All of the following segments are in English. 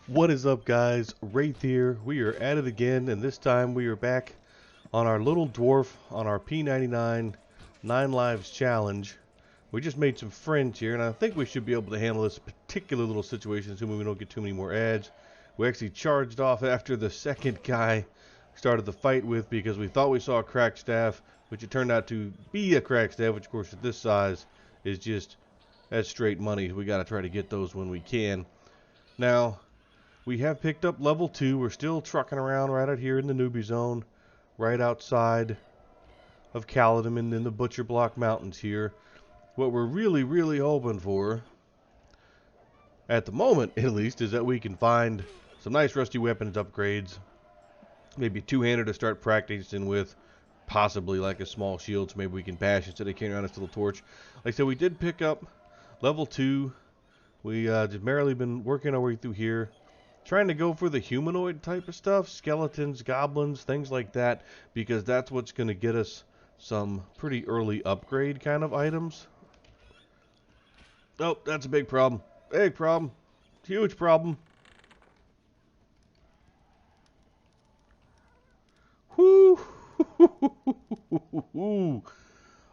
What is up, guys? Wraith here. We are at it again, and this time we are back on our little dwarf on our P99 9 Lives challenge. We just made some friends here, and I think we should be able to handle this particular little situation, assuming we don't get too many more ads. We actually charged off after the second guy started the fight with because we thought we saw a cracked staff, which it turned out to be a cracked staff, which of course at this size is just, that's straight money. We got to try to get those when we can. Now, we have picked up level 2. We're still trucking around right out here in the newbie zone, right outside of Caledon and in the Butcherblock Mountains here. What we're really hoping for, at the moment at least, is that we can find some nice rusty weapons upgrades. Maybe a two-hander to start practicing with, possibly like a small shield so maybe we can bash instead of carrying around a little torch. Like I said, we did pick up level 2. We just merrily been working our way through here, trying to go for the humanoid type of stuff, skeletons, goblins, things like that, because that's what's going to get us some pretty early upgrade kind of items. Oh, that's a big problem. Big problem. Huge problem. Whoo!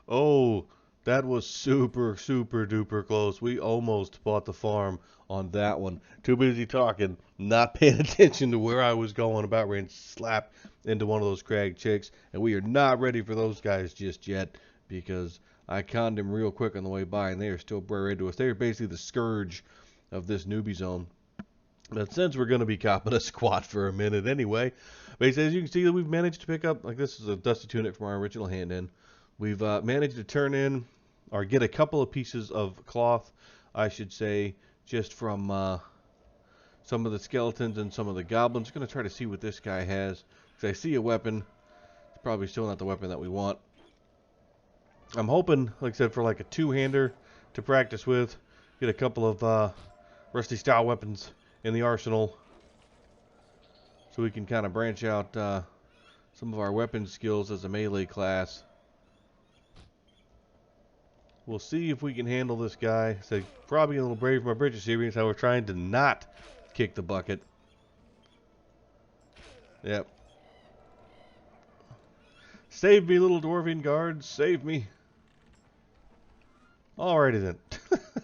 Oh, that was super duper close. We almost bought the farm on that one. Too busy talking, not paying attention to where I was going, about ready to slap into one of those crag chicks. And we are not ready for those guys just yet, because I conned them real quick on the way by, and they are still buried into us. They are basically the scourge of this newbie zone. But since we're going to be copping a squat for a minute anyway, but as you can see, that we've managed to pick up, like this is a dusty tunic from our original hand-in. We've managed to turn in, or get a couple of pieces of cloth, I should say, just from some of the skeletons and some of the goblins. I'm going to try to see what this guy has, because I see a weapon. It's probably still not the weapon that we want. I'm hoping, like I said, for like a two-hander to practice with, get a couple of rusty style weapons in the arsenal, so we can kind of branch out some of our weapon skills as a melee class. We'll see if we can handle this guy. So probably a little brave from our Bridges series, how we're trying to not kick the bucket. Yep. Save me, little dwarven guards. Save me. Alrighty then.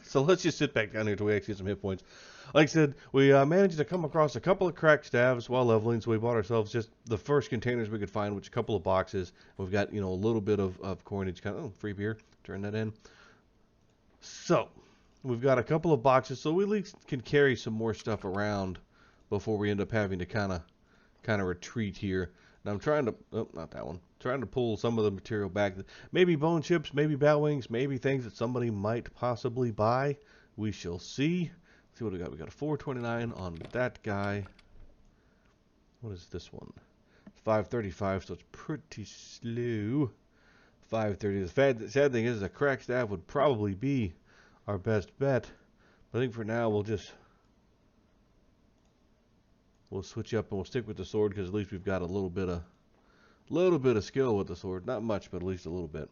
So let's just sit back down here till we actually get some hit points. Like I said, we managed to come across a couple of cracked staves while leveling, so we bought ourselves just the first containers we could find, which a couple of boxes. We've got, you know, a little bit of coinage, kind of, oh, free beer, turn that in. So, we've got a couple of boxes, so we at least can carry some more stuff around before we end up having to kind of retreat here. Now I'm trying to, oh, not that one, trying to pull some of the material back. Maybe bone chips, maybe bat wings, maybe things that somebody might possibly buy. We shall see. Let's see what we got. We got a 429 on that guy. What is this one? 535, so it's pretty slow. 530. The sad thing is, a cracked staff would probably be our best bet. But I think for now we'll switch up and we'll stick with the sword, because at least we've got a little bit of skill with the sword. Not much, but at least a little bit.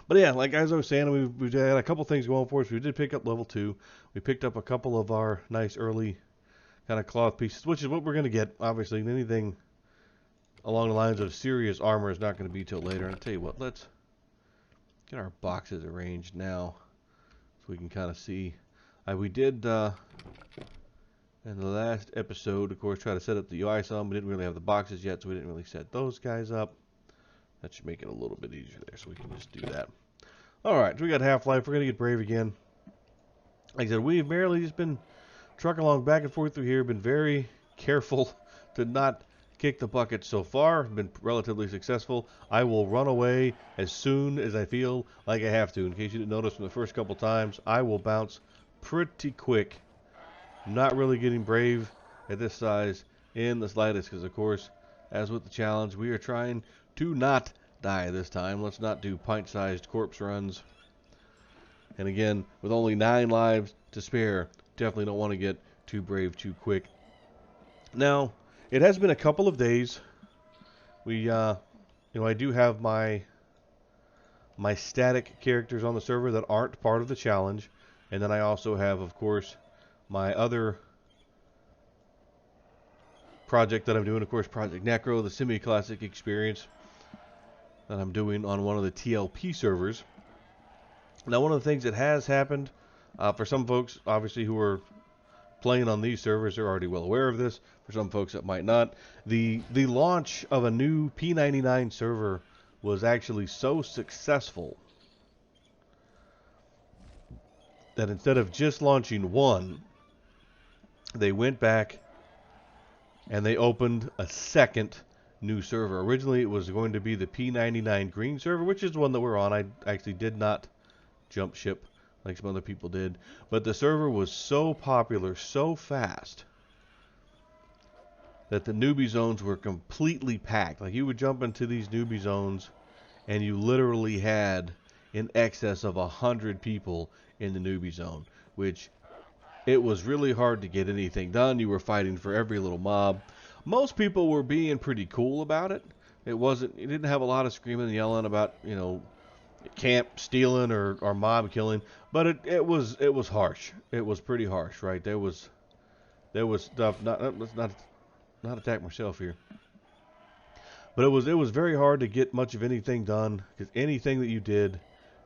But yeah, like as I was saying, we've had a couple things going for us. We did pick up level 2. We picked up a couple of our nice early kind of cloth pieces, which is what we're going to get. Obviously, anything along the lines of serious armor is not going to be till later. And I'll tell you what, let's get our boxes arranged now so we can kind of see. We did, in the last episode, of course, try to set up the UI some. We didn't really have the boxes yet, so we didn't really set those guys up. That should make it a little bit easier there, so we can just do that. Alright, so we got Half-Life. We're going to get Brave again. Like I said, we've merely just been trucking along back and forth through here. Been very careful to not kick the bucket so far. Been relatively successful. I will run away as soon as I feel like I have to. In case you didn't notice from the first couple times, I will bounce pretty quick. Not really getting brave at this size in the slightest, because of course, as with the challenge, we are trying to not die this time. Let's not do pint-sized corpse runs. And again, with only 9 lives to spare, definitely don't want to get too brave too quick. Now, it has been a couple of days. We, I do have my static characters on the server that aren't part of the challenge, and then I also have, of course, my other project that I'm doing, of course, Project Necro, the semi-classic experience that I'm doing on one of the TLP servers. Now, one of the things that has happened for some folks, obviously, who are playing on these servers, they're already well aware of this. For some folks that might not, the launch of a new P99 server was actually so successful that instead of just launching one, they went back and they opened a second new server. Originally, it was going to be the P99 Green server, which is the one that we're on. I actually did not jump ship like some other people did. But the server was so popular, so fast, that the newbie zones were completely packed. Like, you would jump into these newbie zones, and you literally had in excess of 100 people in the newbie zone, which it was really hard to get anything done. You were fighting for every little mob. Most people were being pretty cool about it. It didn't have a lot of screaming and yelling about, you know, camp stealing or mob killing, but it was harsh. It was pretty harsh, right? There was stuff. Let's not attack myself here. But it was very hard to get much of anything done, because anything that you did,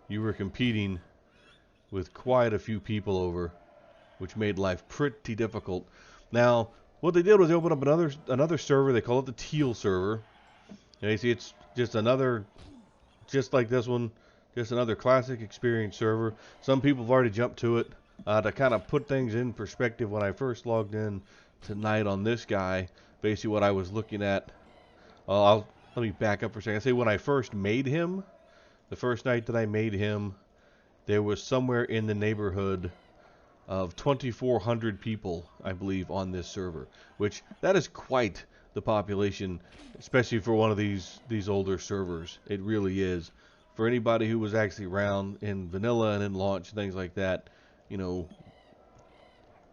you were competing with quite a few people over, which made life pretty difficult. Now, what they did was they opened up another server. They call it the Teal server. And you see, it's just another, just like this one, just another classic experience server. Some people have already jumped to it. To kind of put things in perspective, when I first logged in tonight on this guy, basically what I was looking at, let me back up for a second. I say when I first made him, the first night that I made him, there was somewhere in the neighborhood of 2,400 people, I believe, on this server, which that is quite the population, especially for one of these older servers. It really is. For anybody who was actually around in vanilla and in launch and things like that, you know,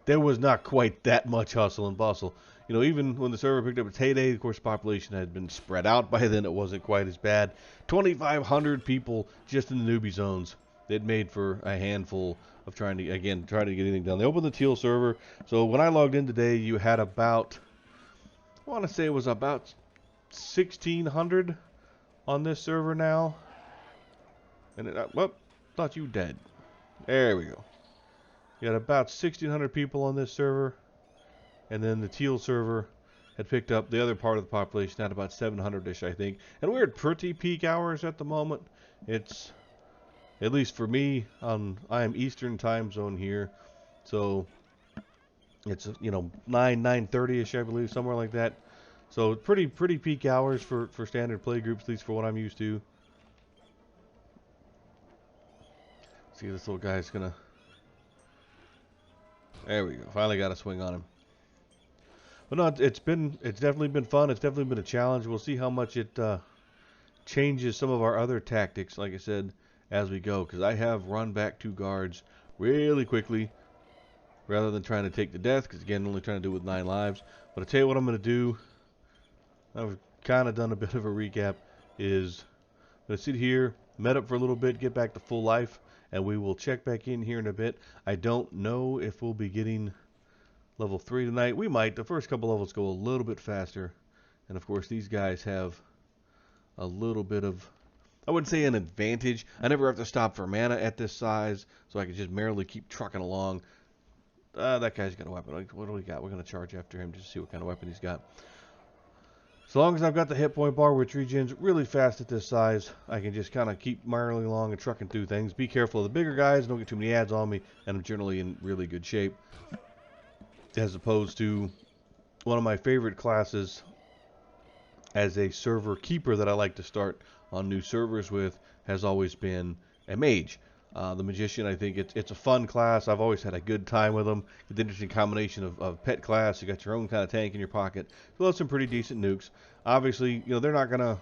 there was not quite that much hustle and bustle. You know, even when the server picked up its heyday, of course, the population had been spread out by then. It wasn't quite as bad. 2,500 people just in the newbie zones. It made for a handful of trying to get anything done. They opened the Teal server. So when I logged in today, you had about, I want to say it was about 1,600 on this server now. And well, thought you dead. There we go. You had about 1,600 people on this server, and then the Teal server had picked up the other part of the population at about 700-ish, I think. And we're at pretty peak hours at the moment. It's, at least for me, I am Eastern time zone here, so it's, you know, 9:30-ish, I believe, somewhere like that. So pretty peak hours for standard play groups, at least for what I'm used to. See, this little guy's gonna. There we go. Finally got a swing on him. But no, it's definitely been fun. It's definitely been a challenge. We'll see how much it changes some of our other tactics, like I said, as we go. Because I have run back 2 guards really quickly, rather than trying to take the death. Because again, only trying to do it with 9 lives. But I'll tell you what I'm going to do. I've kind of done a bit of a recap. Is I'm going to sit here, med up for a little bit, get back to full life. And we will check back in here in a bit. I don't know if we'll be getting level 3 tonight. We might. The first couple levels go a little bit faster. And of course, these guys have a little bit of, I wouldn't say an advantage. I never have to stop for mana at this size, so I can just merrily keep trucking along. That guy's got a weapon. What do we got? We're going to charge after him just to see what kind of weapon he's got. As long as I've got the hit point bar, which regens really fast at this size, I can just kind of keep marling along and trucking through things. Be careful of the bigger guys, don't get too many ads on me, and I'm generally in really good shape. As opposed to one of my favorite classes as a server keeper that I like to start on new servers with has always been a mage. The magician, I think it's a fun class. I've always had a good time with them. It's an interesting combination of pet class. You got your own kind of tank in your pocket. So that's some pretty decent nukes. Obviously, you know, they're not going to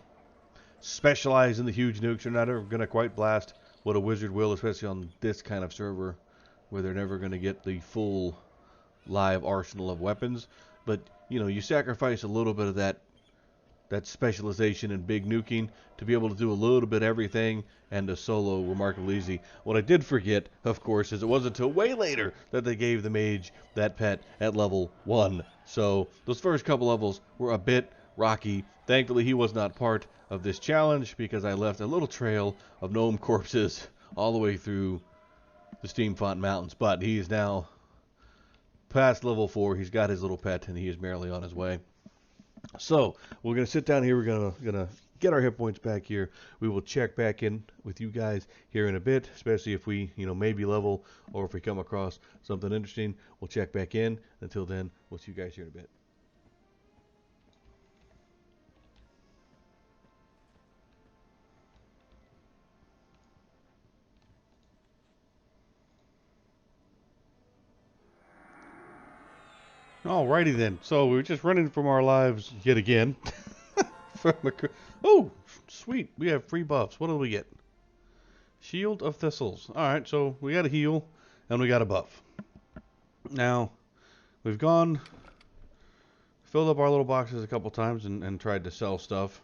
specialize in the huge nukes. They're not ever going to quite blast what a wizard will, especially on this kind of server where they're never going to get the full live arsenal of weapons. But, you know, you sacrifice a little bit of that that specialization in big nuking to be able to do a little bit of everything and to solo remarkably easy. What I did forget, of course, is it wasn't until way later that they gave the mage that pet at level 1. So those first couple levels were a bit rocky. Thankfully, he was not part of this challenge because I left a little trail of gnome corpses all the way through the Steamfont Mountains. But he is now past level 4. He's got his little pet, and he is merrily on his way. So we're going to sit down here. We're going to get our hit points back here. We will check back in with you guys here in a bit, especially if we, maybe level or if we come across something interesting. We'll check back in. Until then, we'll see you guys here in a bit. Alrighty then. So we're just running from our lives yet again. Oh, sweet. We have free buffs. What do we get? Shield of Thistles. Alright, so we got a heal and we got a buff. Now, we've filled up our little boxes a couple times and tried to sell stuff.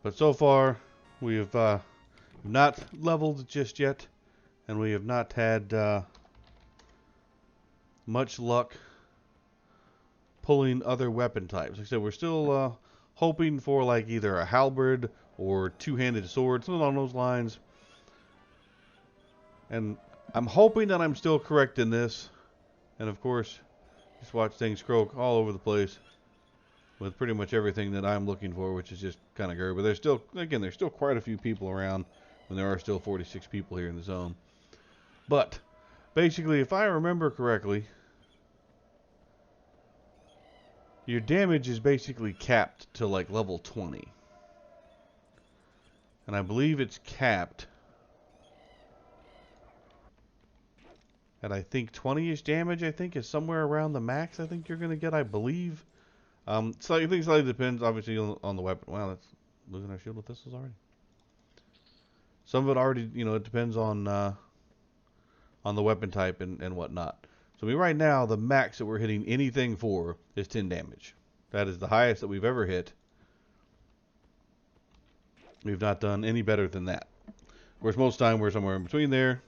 But so far, we have not leveled just yet, and we have not had much luck pulling other weapon types. Like I said, we're still hoping for like either a halberd or two-handed sword, something along those lines. And I'm hoping that I'm still correct in this. And of course, just watch things croak all over the place with pretty much everything that I'm looking for, which is just kind of garbage. But there's still quite a few people around when there are still 46 people here in the zone. But basically, if I remember correctly, your damage is basically capped to like level 20. And I believe it's capped at, I think, 20-ish damage, I think, is somewhere around the max I think you're going to get, I believe. Slightly depends, obviously, on the weapon. Wow, that's losing our shield with thistles already. Some of it already, it depends on the weapon type and whatnot. So right now, the max that we're hitting anything for is 10 damage. That is the highest that we've ever hit. We've not done any better than that. Of course, most time we're somewhere in between there.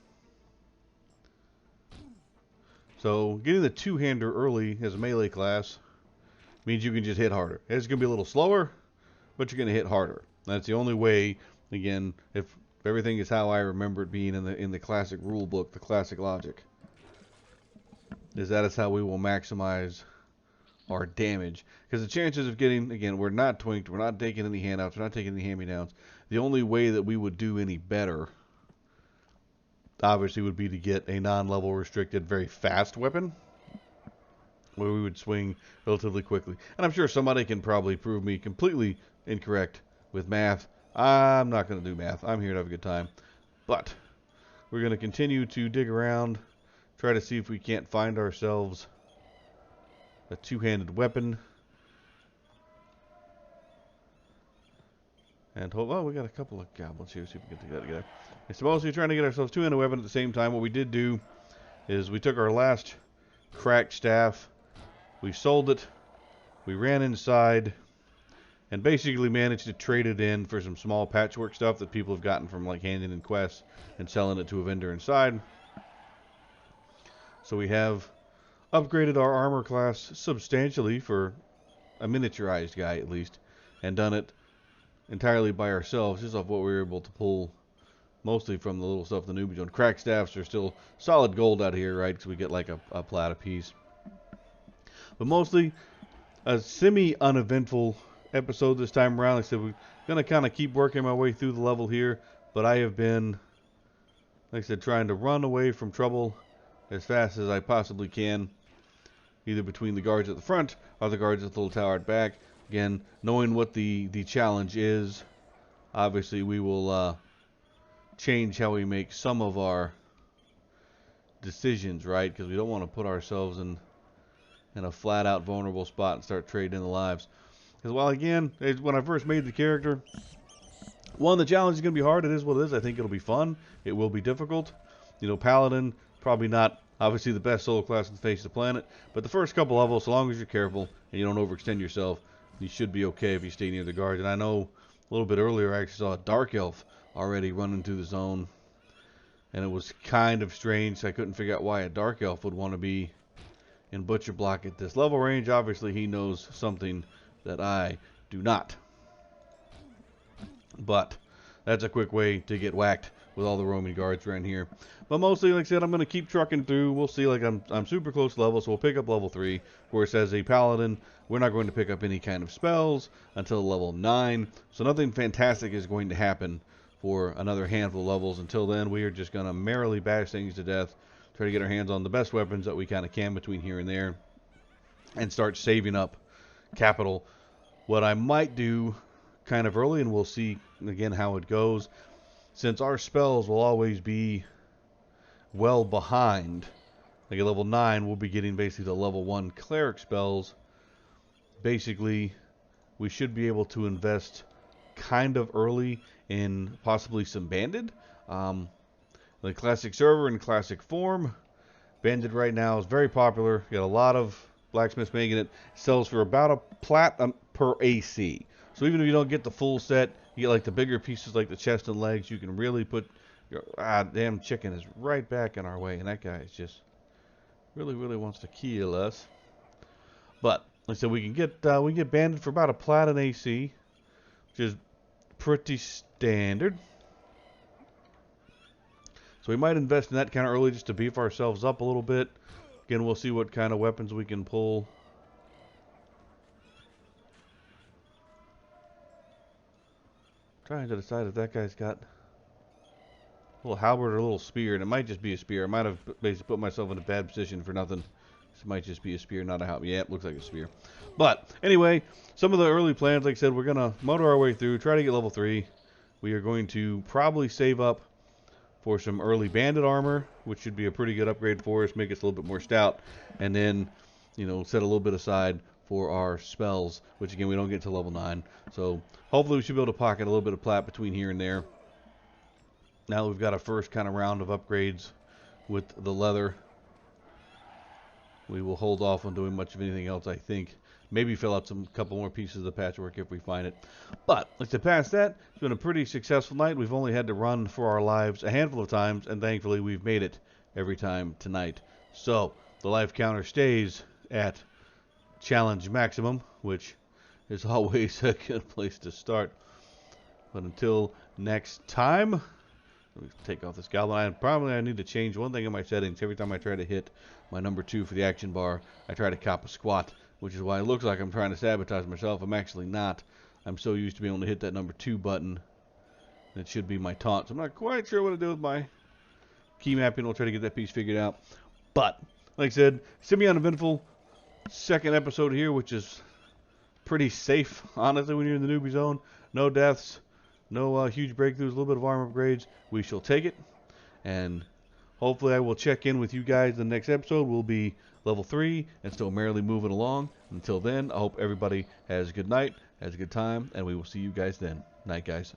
So getting the two-hander early as a melee class means you can just hit harder. It's going to be a little slower, but you're going to hit harder. That's the only way, again, if everything is how I remember it being in the classic rule book, the classic logic. That is how we will maximize our damage. Because the chances of getting, again, we're not twinked, we're not taking any handouts, we're not taking any hand-me-downs. The only way that we would do any better, obviously, would be to get a non-level restricted, very fast weapon, where we would swing relatively quickly. And I'm sure somebody can probably prove me completely incorrect with math. I'm not going to do math. I'm here to have a good time. But we're going to continue to dig around, try to see if we can't find ourselves a two-handed weapon. And we got a couple of goblins here. See if we can get that together. And so mostly trying to get ourselves two-handed weapon at the same time. What we did do is we took our last cracked staff, we sold it, we ran inside, and basically managed to trade it in for some small patchwork stuff that people have gotten from like handing in quests and selling it to a vendor inside. So we have upgraded our armor class substantially for a miniaturized guy at least, and done it entirely by ourselves, just off what we were able to pull mostly from the little stuff the newbie doing. Cracked staffs are still solid gold out here, right? Because we get like a plat a piece. But mostly a semi-uneventful episode this time around. Like I said, we're going to kind of keep working my way through the level here. But I have been, like I said, trying to run away from trouble as fast as I possibly can. Either between the guards at the front or the guards at the little tower at back. Again, knowing what the challenge is, obviously we will change how we make some of our decisions, right? Because we don't want to put ourselves in a flat-out vulnerable spot and start trading in the lives. Because, well, again, when I first made the character, one, the challenge is going to be hard. It is what it is. I think it'll be fun. It will be difficult. Paladin, probably not Obviously the best solo class on the face of the planet. But the first couple levels, so long as you're careful and you don't overextend yourself, you should be okay if you stay near the guards. And I know a little bit earlier I actually saw a Dark Elf already running through the zone. And it was kind of strange. I couldn't figure out why a Dark Elf would want to be in Butcherblock at this level range. Obviously he knows something that I do not. But that's a quick way to get whacked with all the roaming guards around here. But mostly, like I said, I'm going to keep trucking through. We'll see. Like I'm super close level, so we'll pick up level 3. Of course, as a paladin, we're not going to pick up any kind of spells until level 9. So nothing fantastic is going to happen for another handful of levels. Until then, we are just going to merrily bash things to death, try to get our hands on the best weapons that we kind of can between here and there, and start saving up capital. What I might do kind of early, and we'll see again how it goes, since our spells will always be well behind, like at level 9 we'll be getting basically the level 1 cleric spells. Basically we should be able to invest kind of early in possibly some banded, the classic server in classic form. Banded right now is very popular. You got a lot of blacksmiths making it. Sells for about a plat per AC. So even if you don't get the full set, you get like the bigger pieces like the chest and legs, you can really put your damn chicken is right back in our way, and that guy is just really wants to kill us. But like I said, we can get banded for about a plat in AC, which is pretty standard. So we might invest in that kind of early just to beef ourselves up a little bit. Again, we'll see what kind of weapons we can pull. Trying to decide if that guy's got a little halberd or a little spear, and it might just be a spear. I might have basically put myself in a bad position for nothing. It might just be a spear, not a halberd. Yeah, it looks like a spear. But anyway, some of the early plans, like I said, we're gonna motor our way through, try to get level 3. We are going to probably save up for some early bandit armor, which should be a pretty good upgrade for us, make us a little bit more stout, and then, you know, set a little bit aside for our spells, which again we don't get to level 9. So hopefully we should be able to pocket a little bit of plat between here and there. Now we've got a first kind of round of upgrades with the leather. We will hold off on doing much of anything else, I think. Maybe fill out some couple more pieces of the patchwork if we find it. But like to pass that, it's been a pretty successful night. We've only had to run for our lives a handful of times, and thankfully we've made it every time tonight. So the life counter stays at challenge maximum, which is always a good place to start. But until next time, let me take off this goblin. I need to change one thing in my settings. Every time I try to hit my number 2 for the action bar, I try to cop a squat, which is why it looks like I'm trying to sabotage myself. I'm actually not. I'm so used to being able to hit that number 2 button. That should be my taunt. So I'm not quite sure what to do with my key mapping. We'll try to get that piece figured out. But like I said, semi-uneventful second episode here, which is pretty safe, honestly, when you're in the newbie zone. No deaths, no huge breakthroughs, a little bit of armor upgrades. We shall take it, and hopefully I will check in with you guys. The next episode will be level 3 and still merrily moving along. Until then, I hope everybody has a good night, has a good time, and we will see you guys then. Night, guys.